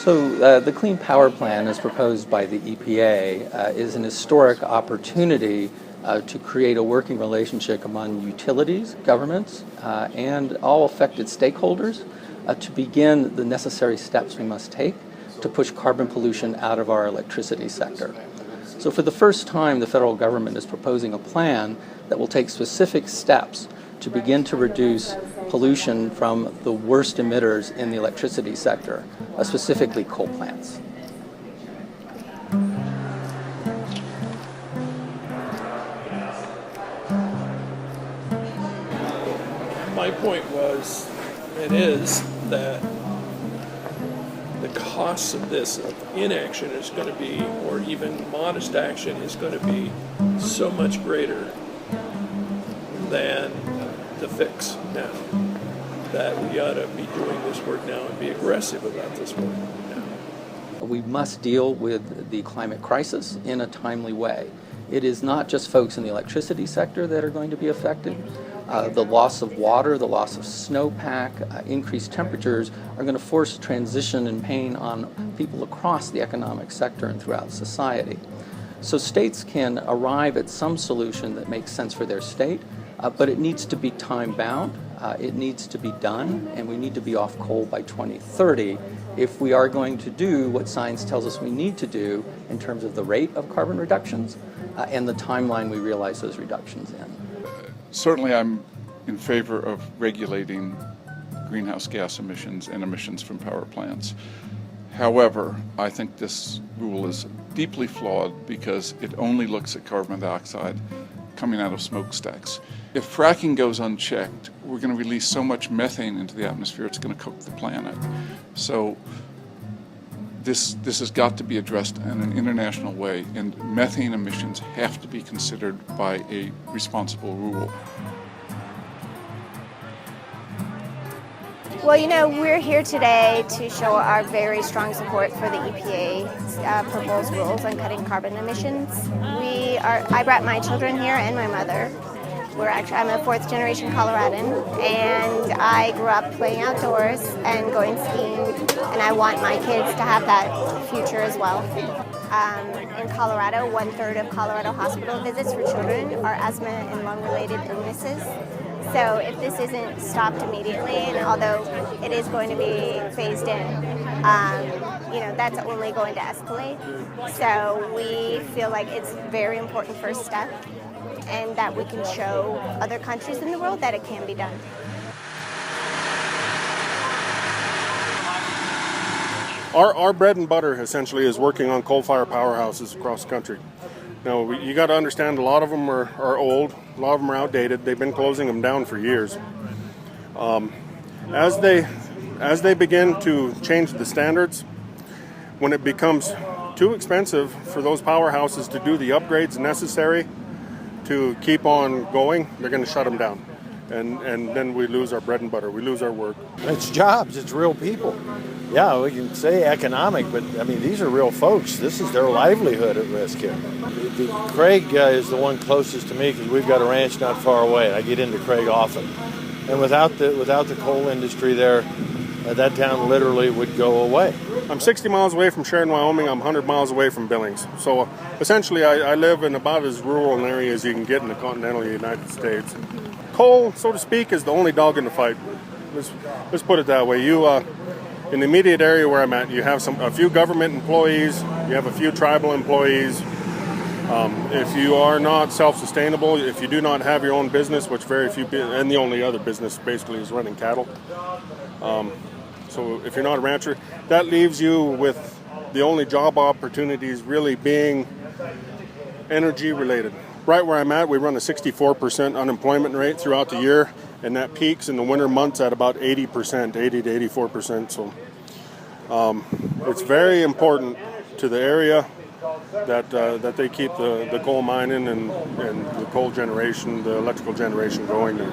The Clean Power Plan, as proposed by the EPA, is an historic opportunity to create a working relationship among utilities, governments, and all affected stakeholders to begin the necessary steps we must take to push carbon pollution out of our electricity sector. So for the first time, the federal government is proposing a plan that will take specific steps to begin to reduce pollution from the worst emitters in the electricity sector, specifically coal plants. My point was, and is, that the cost of this, of inaction, is going to be, or even modest action, is going to be so much greater than the fix now, that we ought to be doing this work now and be aggressive about this work now. We must deal with the climate crisis in a timely way. It is not just folks in the electricity sector that are going to be affected. The loss of water, the loss of snowpack, increased temperatures are going to force transition and pain on people across the economic sector and throughout society. So states can arrive at some solution that makes sense for their state, but it needs to be time-bound, it needs to be done, and we need to be off coal by 2030 if we are going to do what science tells us we need to do in terms of the rate of carbon reductions and the timeline we realize those reductions in. Certainly I'm in favor of regulating greenhouse gas emissions and emissions from power plants. However, I think this rule is deeply flawed because it only looks at carbon dioxide coming out of smokestacks. If fracking goes unchecked, we're going to release so much methane into the atmosphere it's going to cook the planet. So this has got to be addressed in an international way, and methane emissions have to be considered by a responsible rule. Well, you know, we're here today to show our very strong support for the EPA's proposed rules on cutting carbon emissions. I brought my children here and my mother. I'm a fourth generation Coloradan, and I grew up playing outdoors and going skiing, and I want my kids to have that future as well. In Colorado, 1/3 of Colorado hospital visits for children are asthma and lung-related illnesses. So if this isn't stopped immediately, and although it is going to be phased in, that's only going to escalate. So we feel like it's a very important first step, and that we can show other countries in the world that it can be done. Our bread and butter essentially is working on coal-fired powerhouses across the country. Now, you got to understand, a lot of them are old, a lot of them are outdated. They've been closing them down for years. As they begin to change the standards, when it becomes too expensive for those powerhouses to do the upgrades necessary to keep on going, they're going to shut them down. And then we lose our bread and butter, we lose our work. It's jobs, it's real people. Yeah, we can say economic, but I mean, these are real folks. This is their livelihood at risk here. Craig is the one closest to me because we've got a ranch not far away. I get into Craig often. And without the coal industry there, that town literally would go away. I'm 60 miles away from Sheridan, Wyoming. I'm 100 miles away from Billings. So essentially, I live in about as rural an area as you can get in the continental United States. Coal, so to speak, is the only dog in the fight. Let's put it that way. In the immediate area where I'm at, you have a few government employees, you have a few tribal employees. If you are not self-sustainable, if you do not have your own business, which very few, and the only other business basically is running cattle. So if you're not a rancher, that leaves you with the only job opportunities really being energy related. Right where I'm at, we run a 64% unemployment rate throughout the year, and that peaks in the winter months at about 80%, 80 to 84%. So it's very important to the area that they keep the coal mining and the coal generation, the electrical generation going there.